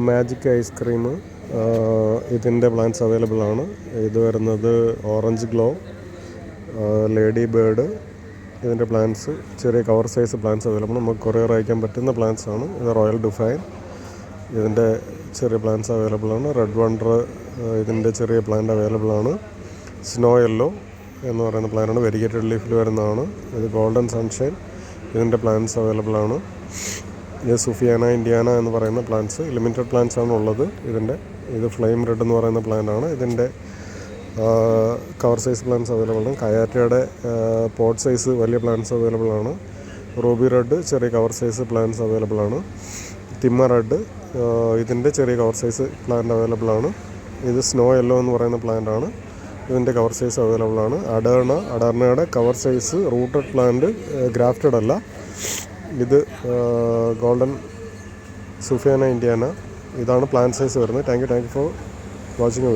Magic ice cream ഇതിൻ്റെ plants available ആണ്. ഇത് വരുന്നത് ഓറഞ്ച് ഗ്ലോ, ലേഡി ബേർഡ്. ഇതിൻ്റെ പ്ലാന്റ്സ് ചെറിയ കവർ സൈസ് പ്ലാന്റ്സ് അവൈലബിൾ. നമുക്ക് കൊറിയർ അയക്കാൻ പറ്റുന്ന പ്ലാന്റ്സ് ആണ്. ഇത് റോയൽ ഡിഫൈൻ, ഇതിൻ്റെ ചെറിയ പ്ലാന്റ്സ് അവൈലബിൾ ആണ്. റെഡ് വണ്ടർ, ഇതിൻ്റെ ചെറിയ പ്ലാന്റ് അവൈലബിൾ ആണ്. സ്നോ യെല്ലോ എന്ന് പറയുന്ന പ്ലാന്റാണ്, വെരിഗേറ്റഡ് ലീഫിൽ വരുന്നതാണ്. ഇത് ഗോൾഡൻ സൺഷൈൻ, ഇതിൻ്റെ പ്ലാന്റ്സ് അവൈലബിൾ ആണ്. ഇത് സുഫിയാന ഇന്ത്യാന എന്ന് പറയുന്ന പ്ലാന്റ്സ്, ലിമിറ്റഡ് പ്ലാന്റ്സ് ആണ് ഉള്ളത്. ഇത് ഫ്ലെയിം റെഡ് എന്ന് പറയുന്ന പ്ലാന്റ് ആണ്. ഇതിൻ്റെ കവർ സൈസ് പ്ലാന്റ്സ് അവൈലബിൾ ആണ്. കയാറ്റയുടെ പോട്ട് സൈസ് വലിയ പ്ലാന്റ്സ് അവൈലബിൾ ആണ്. റൂബി റെഡ് ചെറിയ കവർ സൈസ് പ്ലാന്റ്സ് അവൈലബിൾ ആണ്. തിമ്മ റെഡ്, ഇതിൻ്റെ ചെറിയ കവർ സൈസ് പ്ലാന്റ് അവൈലബിൾ ആണ്. ഇത് സ്നോ യെല്ലോ എന്ന് പറയുന്ന പ്ലാന്റ് ആണ്. ഇതിൻ്റെ കവർ സൈസ് അവൈലബിൾ ആണ്. അഡർണയുടെ cover size rooted plant, grafted അല്ല. ഇത് ഗോൾഡൻ സുഫിയാന ഇന്ത്യാന. ഇതാണ് പ്ലാന്റ് സൈസ് വരുന്നത്. Thank you for watching.